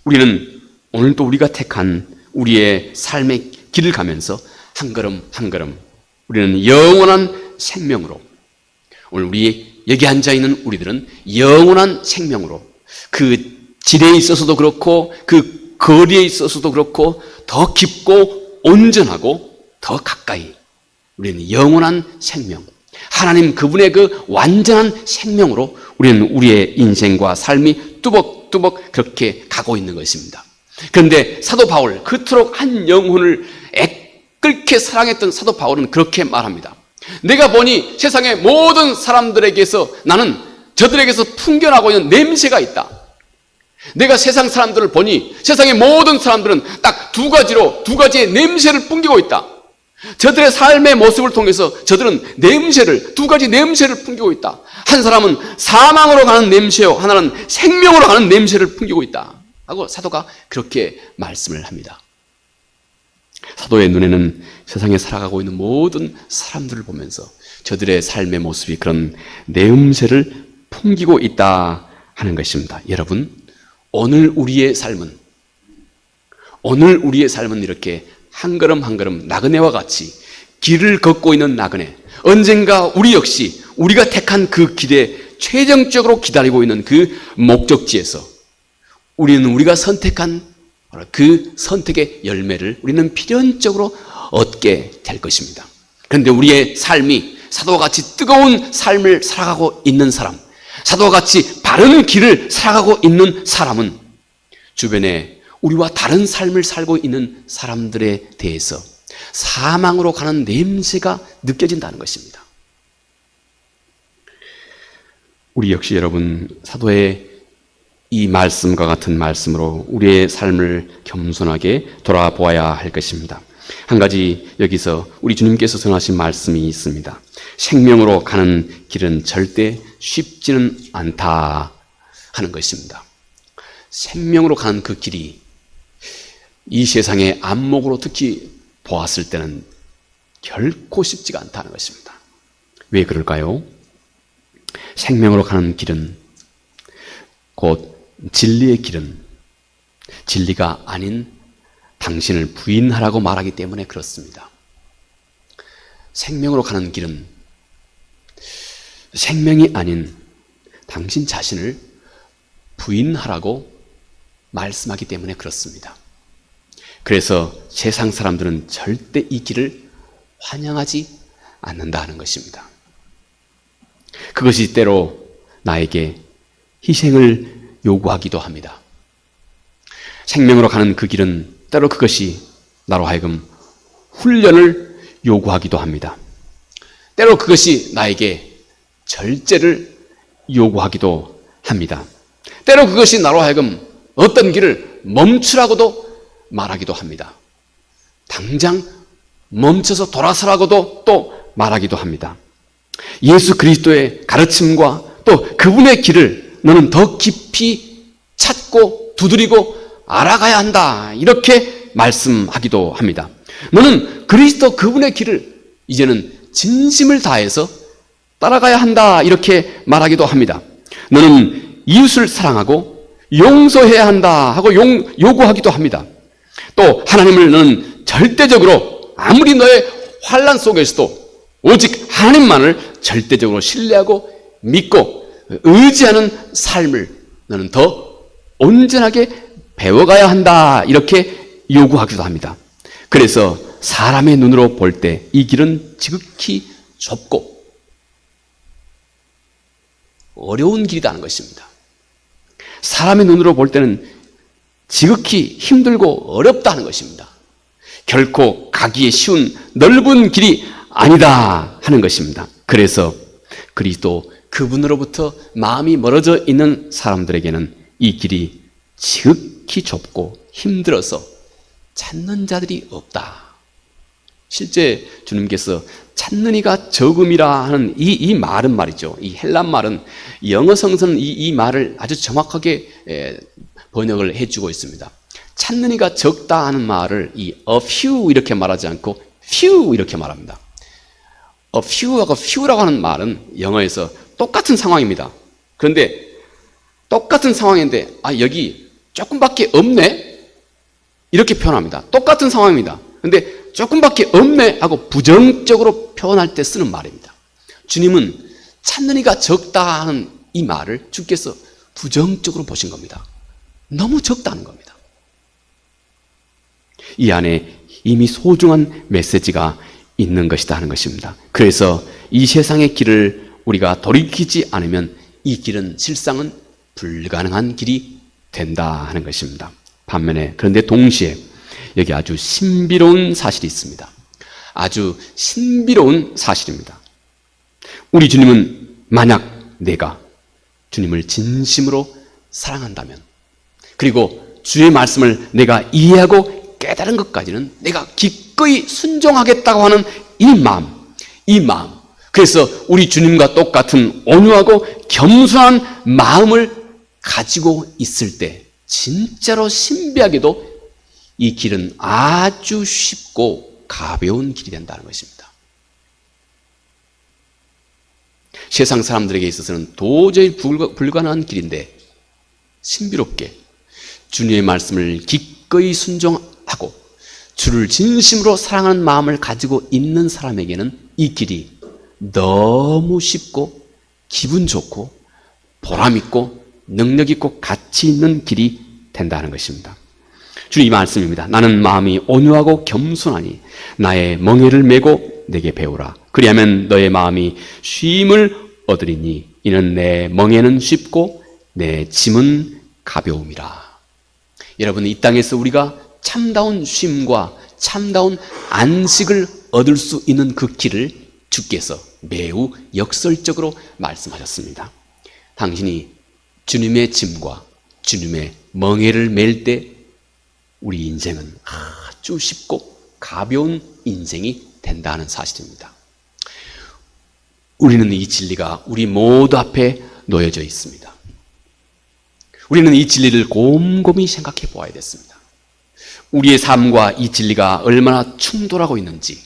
우리는 오늘도 우리가 택한 우리의 삶의 길을 가면서 한 걸음 한 걸음 우리는 영원한 생명으로, 오늘 우리 여기 앉아있는 우리들은 영원한 생명으로, 그 질에 있어서도 그렇고 그 거리에 있어서도 그렇고 더 깊고 온전하고 더 가까이 우리는 영원한 생명, 하나님 그분의 그 완전한 생명으로 우리는 우리의 인생과 삶이 뚜벅뚜벅 그렇게 가고 있는 것입니다. 그런데 사도 바울, 그토록 한 영혼을 애끓게 사랑했던 사도 바울은 그렇게 말합니다. 내가 보니 세상의 모든 사람들에게서 나는 저들에게서 풍겨나고 있는 냄새가 있다. 내가 세상 사람들을 보니 세상의 모든 사람들은 딱 두 가지의 냄새를 풍기고 있다. 저들의 삶의 모습을 통해서 저들은 두 가지 냄새를 풍기고 있다. 한 사람은 사망으로 가는 냄새요, 하나는 생명으로 가는 냄새를 풍기고 있다 하고 사도가 그렇게 말씀을 합니다. 사도의 눈에는 세상에 살아가고 있는 모든 사람들을 보면서 저들의 삶의 모습이 그런 냄새를 풍기고 있다 하는 것입니다. 여러분, 오늘 우리의 삶은 이렇게 한 걸음 한 걸음 나그네와 같이 길을 걷고 있는 나그네, 언젠가 우리 역시 우리가 택한 그 길에 최종적으로 기다리고 있는 그 목적지에서 우리는 우리가 선택한 그 선택의 열매를 우리는 필연적으로 얻게 될 것입니다. 그런데 우리의 삶이 사도와 같이 뜨거운 삶을 살아가고 있는 사람, 사도와 같이 바른 길을 살아가고 있는 사람은 주변에 우리와 다른 삶을 살고 있는 사람들에 대해서 사망으로 가는 냄새가 느껴진다는 것입니다. 우리 역시 여러분, 사도의 이 말씀과 같은 말씀으로 우리의 삶을 겸손하게 돌아보아야 할 것입니다. 한 가지 여기서 우리 주님께서 전하신 말씀이 있습니다. 생명으로 가는 길은 절대 쉽지는 않다 하는 것입니다. 생명으로 가는 그 길이 이 세상의 안목으로 특히 보았을 때는 결코 쉽지가 않다는 것입니다. 왜 그럴까요? 생명으로 가는 길은, 곧 진리의 길은 진리가 아닌 당신을 부인하라고 말하기 때문에 그렇습니다. 생명으로 가는 길은 생명이 아닌 당신 자신을 부인하라고 말씀하기 때문에 그렇습니다. 그래서 세상 사람들은 절대 이 길을 환영하지 않는다 하는 것입니다. 그것이 때로 나에게 희생을 요구하기도 합니다. 생명으로 가는 그 길은 때로 그것이 나로 하여금 훈련을 요구하기도 합니다. 때로 그것이 나에게 절제를 요구하기도 합니다. 때로 그것이 나로 하여금 어떤 길을 멈추라고도 말하기도 합니다. 당장 멈춰서 돌아서라고도 또 말하기도 합니다. 예수 그리스도의 가르침과 또 그분의 길을 너는 더 깊이 찾고 두드리고 알아가야 한다, 이렇게 말씀하기도 합니다. 너는 그리스도 그분의 길을 이제는 진심을 다해서 따라가야 한다, 이렇게 말하기도 합니다. 너는 이웃을 사랑하고 용서해야 한다 하고 요구하기도 합니다. 또 하나님을 너는 절대적으로, 아무리 너의 환난 속에서도 오직 하나님만을 절대적으로 신뢰하고 믿고 의지하는 삶을 너는 더 온전하게 배워가야 한다, 이렇게 요구하기도 합니다. 그래서 사람의 눈으로 볼 때 이 길은 지극히 좁고 어려운 길이라는 것입니다. 사람의 눈으로 볼 때는 지극히 힘들고 어렵다는 것입니다. 결코 가기에 쉬운 넓은 길이 아니다 하는 것입니다. 그래서 그리스도 그분으로부터 마음이 멀어져 있는 사람들에게는 이 길이 지극히 좁고 힘들어서 찾는 자들이 없다. 실제 주님께서 찾는 이가 적음이라 하는 이 말은 말이죠. 이 헬란 말은 영어 성서는 이 말을 아주 정확하게 번역을 해주고 있습니다. 찾는 이가 적다 하는 말을 이 a few 이렇게 말하지 않고 few 이렇게 말합니다. a few하고 few라고 하는 말은 영어에서 똑같은 상황입니다. 그런데 똑같은 상황인데 여기 조금밖에 없네? 이렇게 표현합니다. 똑같은 상황입니다. 그런데 조금밖에 없네 하고 부정적으로 표현할 때 쓰는 말입니다. 주님은 찾는 이가 적다 하는 이 말을 주께서 부정적으로 보신 겁니다. 너무 적다는 겁니다. 이 안에 이미 소중한 메시지가 있는 것이다 하는 것입니다. 그래서 이 세상의 길을 우리가 돌이키지 않으면 이 길은 실상은 불가능한 길이 된다 하는 것입니다. 반면에 그런데 동시에 여기 아주 신비로운 사실이 있습니다. 아주 신비로운 사실입니다. 우리 주님은 만약 내가 주님을 진심으로 사랑한다면, 그리고 주의 말씀을 내가 이해하고 깨달은 것까지는 내가 기꺼이 순종하겠다고 하는 이 마음. 그래서 우리 주님과 똑같은 온유하고 겸손한 마음을 가지고 있을 때 진짜로 신비하게도 이 길은 아주 쉽고 가벼운 길이 된다는 것입니다. 세상 사람들에게 있어서는 도저히 불가능한 길인데 신비롭게 주님의 말씀을 기꺼이 순종하고 주를 진심으로 사랑하는 마음을 가지고 있는 사람에게는 이 길이 너무 쉽고 기분 좋고 보람 있고 능력 있고 가치 있는 길이 된다는 것입니다. 주님 이 말씀입니다. 나는 마음이 온유하고 겸손하니 나의 멍에를 메고 내게 배우라. 그리하면 너의 마음이 쉼을 얻으리니 이는 내 멍에는 쉽고 내 짐은 가벼움이라. 여러분, 이 땅에서 우리가 참다운 쉼과 참다운 안식을 얻을 수 있는 그 길을 주께서 매우 역설적으로 말씀하셨습니다. 당신이 주님의 짐과 주님의 멍에를 맬 때 우리 인생은 아주 쉽고 가벼운 인생이 된다는 사실입니다. 우리는 이 진리가 우리 모두 앞에 놓여져 있습니다. 우리는 이 진리를 곰곰이 생각해 보아야 됐습니다. 우리의 삶과 이 진리가 얼마나 충돌하고 있는지,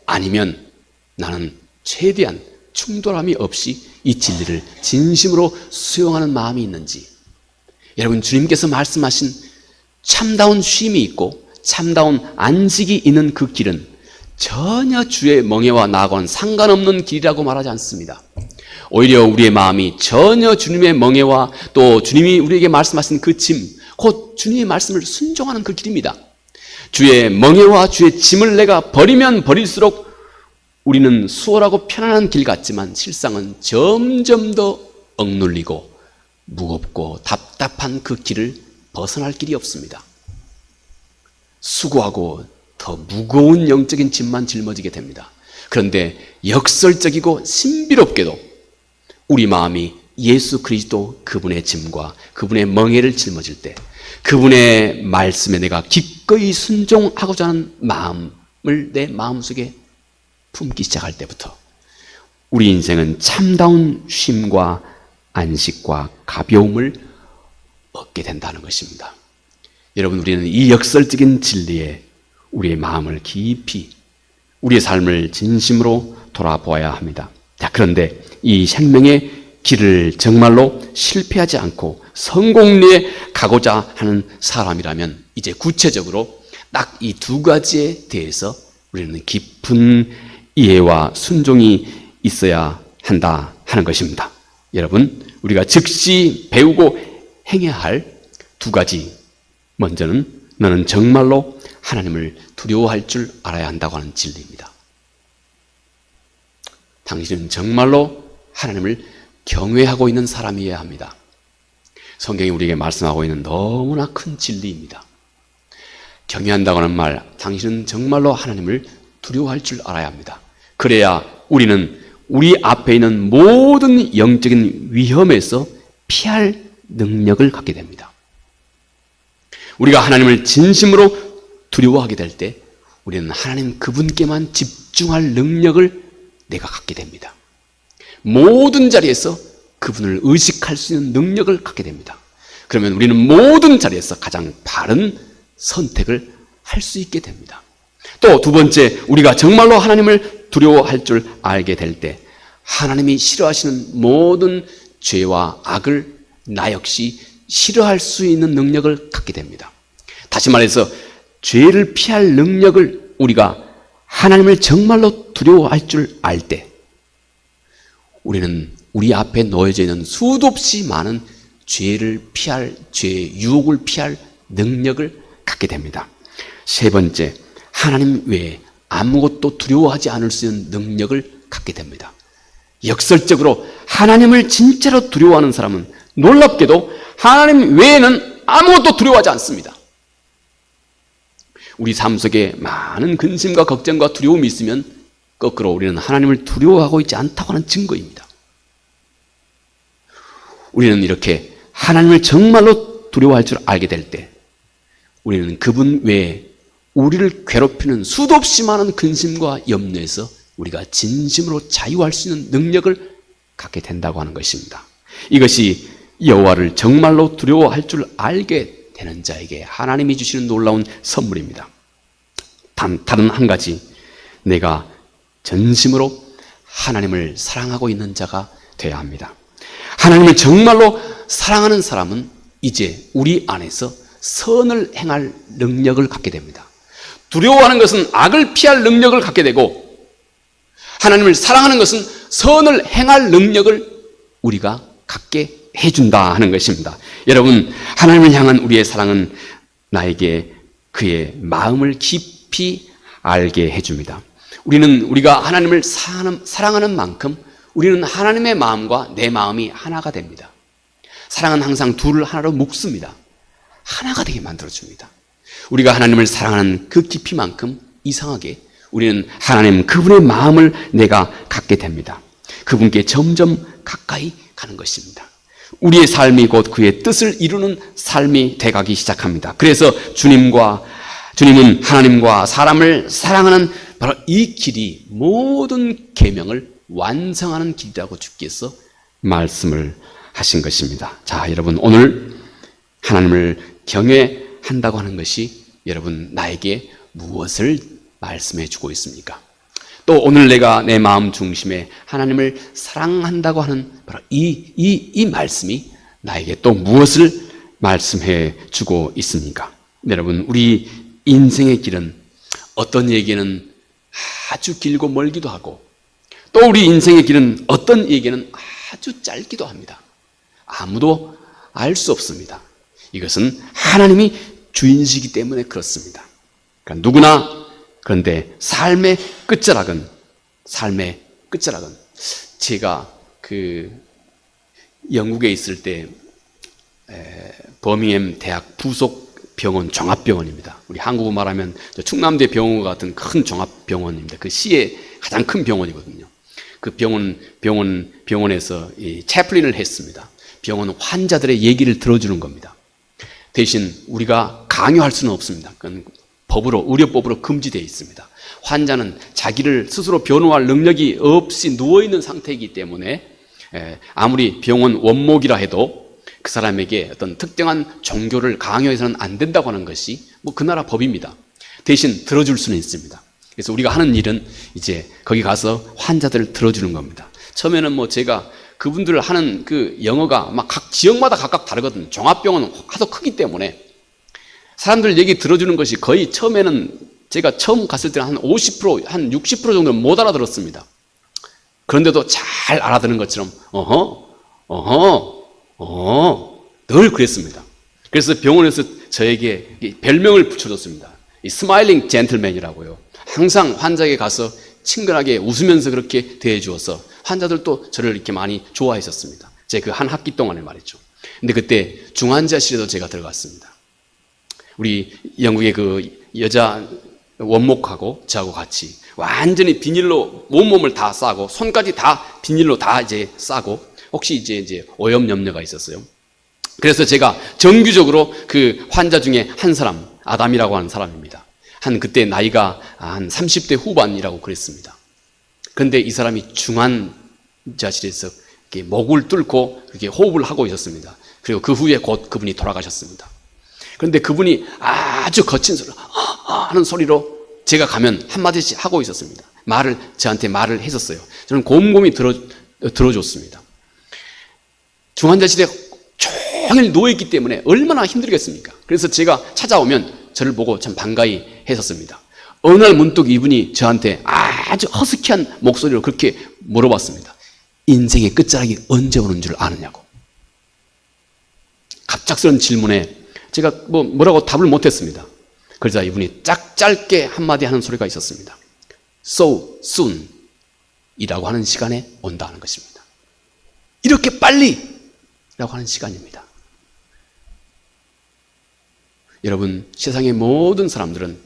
아니면 나는 최대한 충돌함이 없이 이 진리를 진심으로 수용하는 마음이 있는지. 여러분, 주님께서 말씀하신 참다운 쉼이 있고 참다운 안식이 있는 그 길은 전혀 주의 멍에와 나하고는 상관없는 길이라고 말하지 않습니다. 오히려 우리의 마음이 전혀 주님의 멍에와 또 주님이 우리에게 말씀하신 그 짐, 곧 주님의 말씀을 순종하는 그 길입니다. 주의 멍에와 주의 짐을 내가 버리면 버릴수록 우리는 수월하고 편안한 길 같지만 실상은 점점 더 억눌리고 무겁고 답답한 그 길을 벗어날 길이 없습니다. 수고하고 더 무거운 영적인 짐만 짊어지게 됩니다. 그런데 역설적이고 신비롭게도 우리 마음이 예수 그리스도 그분의 짐과 그분의 멍에를 짊어질 때 그분의 말씀에 내가 기꺼이 순종하고자 하는 마음을 내 마음속에 품기 시작할 때부터 우리 인생은 참다운 쉼과 안식과 가벼움을 얻게 된다는 것입니다. 여러분, 우리는 이 역설적인 진리에 우리의 마음을 깊이, 우리의 삶을 진심으로 돌아보아야 합니다. 자, 그런데 이 생명의 길을 정말로 실패하지 않고 성공리에 가고자 하는 사람이라면 이제 구체적으로 딱 이 두 가지에 대해서 우리는 깊은 이해와 순종이 있어야 한다 하는 것입니다. 여러분, 우리가 즉시 배우고 행해야 할 두 가지. 먼저는 너는 정말로 하나님을 두려워할 줄 알아야 한다고 하는 진리입니다. 당신은 정말로 하나님을 경외하고 있는 사람이어야 합니다. 성경이 우리에게 말씀하고 있는 너무나 큰 진리입니다. 경외한다고 하는 말, 당신은 정말로 하나님을 두려워할 줄 알아야 합니다. 그래야 우리는 우리 앞에 있는 모든 영적인 위험에서 피할 능력을 갖게 됩니다. 우리가 하나님을 진심으로 두려워하게 될 때 우리는 하나님 그분께만 집중할 능력을 내가 갖게 됩니다. 모든 자리에서 그분을 의식할 수 있는 능력을 갖게 됩니다. 그러면 우리는 모든 자리에서 가장 바른 선택을 할 수 있게 됩니다. 또 두 번째, 우리가 정말로 하나님을 두려워할 줄 알게 될 때 하나님이 싫어하시는 모든 죄와 악을 나 역시 싫어할 수 있는 능력을 갖게 됩니다. 다시 말해서 죄를 피할 능력을 우리가 하나님을 정말로 두려워할 줄 알 때 우리는 우리 앞에 놓여져 있는 수도 없이 많은 죄를 피할, 죄의 유혹을 피할 능력을 갖게 됩니다. 세 번째, 하나님 외에 아무것도 두려워하지 않을 수 있는 능력을 갖게 됩니다. 역설적으로 하나님을 진짜로 두려워하는 사람은 놀랍게도 하나님 외에는 아무것도 두려워하지 않습니다. 우리 삶 속에 많은 근심과 걱정과 두려움이 있으면 거꾸로 우리는 하나님을 두려워하고 있지 않다고 하는 증거입니다. 우리는 이렇게 하나님을 정말로 두려워할 줄 알게 될 때 우리는 그분 외에 우리를 괴롭히는 수도 없이 많은 근심과 염려에서 우리가 진심으로 자유할 수 있는 능력을 갖게 된다고 하는 것입니다. 이것이 여호와를 정말로 두려워할 줄 알게 되는 자에게 하나님이 주시는 놀라운 선물입니다. 다른 한 가지, 내가 전심으로 하나님을 사랑하고 있는 자가 되어야 합니다. 하나님을 정말로 사랑하는 사람은 이제 우리 안에서 선을 행할 능력을 갖게 됩니다. 두려워하는 것은 악을 피할 능력을 갖게 되고, 하나님을 사랑하는 것은 선을 행할 능력을 우리가 갖게 해준다 하는 것입니다. 여러분, 하나님을 향한 우리의 사랑은 나에게 그의 마음을 깊이 알게 해줍니다. 우리가 하나님을 사랑하는 만큼 우리는 하나님의 마음과 내 마음이 하나가 됩니다. 사랑은 항상 둘을 하나로 묶습니다. 하나가 되게 만들어줍니다. 우리가 하나님을 사랑하는 그 깊이만큼 이상하게 우리는 하나님 그분의 마음을 내가 갖게 됩니다. 그분께 점점 가까이 가는 것입니다. 우리의 삶이 곧 그의 뜻을 이루는 삶이 돼가기 시작합니다. 그래서 주님은 하나님과 사람을 사랑하는 바로 이 길이 모든 계명을 완성하는 길이라고 주께서 말씀을 하신 것입니다. 자, 여러분, 오늘 하나님을 경외한다고 하는 것이 여러분 나에게 무엇을 말씀해 주고 있습니까? 또 오늘 내가 내 마음 중심에 하나님을 사랑한다고 하는 바로 이 말씀이 나에게 또 무엇을 말씀해 주고 있습니까? 여러분, 우리 인생의 길은 어떤 얘기는 아주 길고 멀기도 하고, 또 우리 인생의 길은 어떤 얘기는 아주 짧기도 합니다. 아무도 알 수 없습니다. 이것은 하나님이 주인이시기 때문에 그렇습니다. 그러니까 누구나, 그런데 삶의 끝자락은 제가 영국에 있을 때 버밍엄 대학 부속 병원, 종합병원입니다. 우리 한국으로 말하면 충남대 병원 같은 큰 종합병원입니다. 그 시의 가장 큰 병원이거든요. 그 병원에서 이 채플린을 했습니다. 병원은 환자들의 얘기를 들어주는 겁니다. 대신 우리가 강요할 수는 없습니다. 그건 의료법으로 금지되어 있습니다. 환자는 자기를 스스로 변호할 능력이 없이 누워있는 상태이기 때문에 아무리 병원 원목이라 해도 그 사람에게 어떤 특정한 종교를 강요해서는 안 된다고 하는 것이 그 나라 법입니다. 대신 들어줄 수는 있습니다. 그래서 우리가 하는 일은 이제 거기 가서 환자들을 들어주는 겁니다. 처음에는 제가 그분들 하는 그 영어가 각 지역마다 각각 다르거든요. 종합병원은 하도 크기 때문에 사람들 얘기 들어주는 것이 거의 처음에는 제가 처음 갔을 때는 한 50%, 한 60% 정도는 못 알아들었습니다. 그런데도 잘 알아듣는 것처럼 늘 그랬습니다. 그래서 병원에서 저에게 별명을 붙여줬습니다. 이 스마일링 젠틀맨이라고요. 항상 환자에게 가서 친근하게 웃으면서 그렇게 대해주어서 환자들도 저를 이렇게 많이 좋아했었습니다. 제 그 한 학기 동안에 말이죠. 근데 그때 중환자실에도 제가 들어갔습니다. 우리 영국의 그 여자 원목하고 저하고 같이 완전히 비닐로 온몸을 다 싸고 손까지 다 비닐로 다 이제 싸고, 혹시 이제 오염 염려가 있었어요. 그래서 제가 정규적으로 그 환자 중에 한 사람, 아담이라고 하는 사람입니다. 그때 나이가 한 30대 후반이라고 그랬습니다. 그런데 이 사람이 중환자실에서 이렇게 목을 뚫고 이렇게 호흡을 하고 있었습니다. 그리고 그 후에 곧 그분이 돌아가셨습니다. 그런데 그분이 아주 거친 소리로 하는 소리로 제가 가면 한마디씩 하고 있었습니다. 저한테 말을 했었어요. 저는 곰곰이 들어줬습니다. 중환자실에 종일 누워있기 때문에 얼마나 힘들겠습니까? 그래서 제가 찾아오면 저를 보고 참 반가이 했었습니다. 어느 날 문득 이분이 저한테 아주 허스키한 목소리로 그렇게 물어봤습니다. 인생의 끝자락이 언제 오는 줄 아느냐고. 갑작스러운 질문에 제가 뭐라고 답을 못했습니다. 그러자 이분이 짧게 한마디 하는 소리가 있었습니다. So soon 이라고 하는 시간에 온다는 것입니다. 이렇게 빨리 라고 하는 시간입니다. 여러분, 세상의 모든 사람들은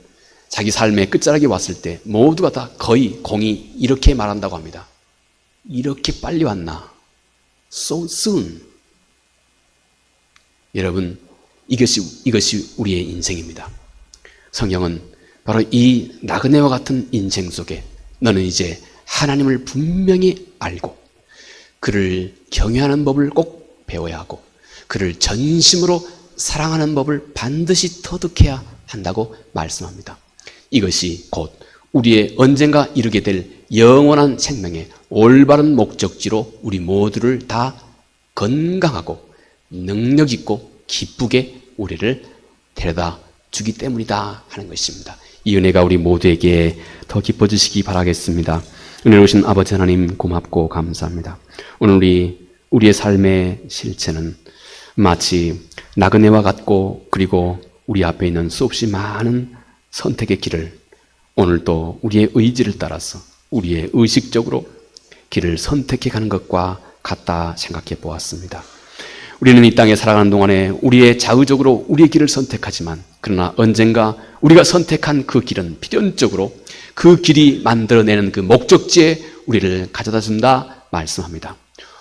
자기 삶의 끝자락이 왔을 때 모두가 다 거의 공이 이렇게 말한다고 합니다. 이렇게 빨리 왔나? So soon. 여러분, 이것이 우리의 인생입니다. 성경은 바로 이 나그네와 같은 인생 속에 너는 이제 하나님을 분명히 알고 그를 경외하는 법을 꼭 배워야 하고 그를 전심으로 사랑하는 법을 반드시 터득해야 한다고 말씀합니다. 이것이 곧 우리의 언젠가 이루게 될 영원한 생명의 올바른 목적지로 우리 모두를 다 건강하고 능력 있고 기쁘게 우리를 데려다 주기 때문이다 하는 것입니다. 이 은혜가 우리 모두에게 더 깊어지시기 바라겠습니다. 은혜로우신 아버지 하나님 고맙고 감사합니다. 오늘 우리의 삶의 실체는 마치 나그네와 같고 그리고 우리 앞에 있는 수없이 많은 선택의 길을 오늘도 우리의 의지를 따라서 우리의 의식적으로 길을 선택해 가는 것과 같다 생각해 보았습니다. 우리는 이 땅에 살아가는 동안에 우리의 자의적으로 우리의 길을 선택하지만 그러나 언젠가 우리가 선택한 그 길은 필연적으로 그 길이 만들어내는 그 목적지에 우리를 가져다 준다 말씀합니다.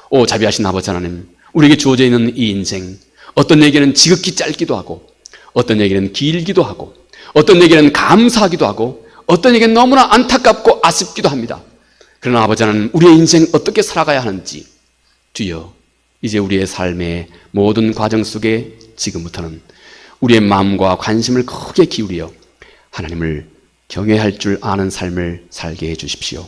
오 자비하신 아버지 하나님, 우리에게 주어져 있는 이 인생, 어떤 얘기는 지극히 짧기도 하고 어떤 얘기는 길기도 하고 어떤 얘기는 감사하기도 하고 어떤 얘기는 너무나 안타깝고 아쉽기도 합니다. 그러나 아버지 하나님, 우리의 인생 어떻게 살아가야 하는지 주여 이제 우리의 삶의 모든 과정 속에 지금부터는 우리의 마음과 관심을 크게 기울여 하나님을 경외할 줄 아는 삶을 살게 해 주십시오.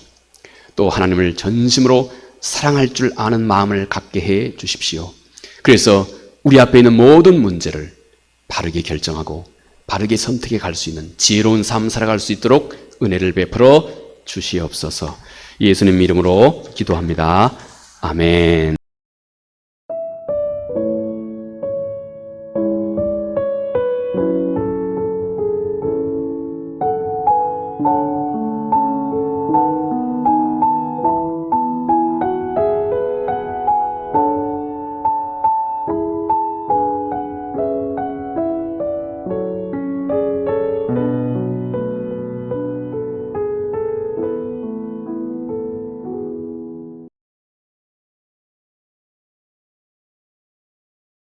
또 하나님을 전심으로 사랑할 줄 아는 마음을 갖게 해 주십시오. 그래서 우리 앞에 있는 모든 문제를 바르게 결정하고 바르게 선택해 갈 수 있는 지혜로운 삶 살아갈 수 있도록 은혜를 베풀어 주시옵소서. 예수님 이름으로 기도합니다. 아멘.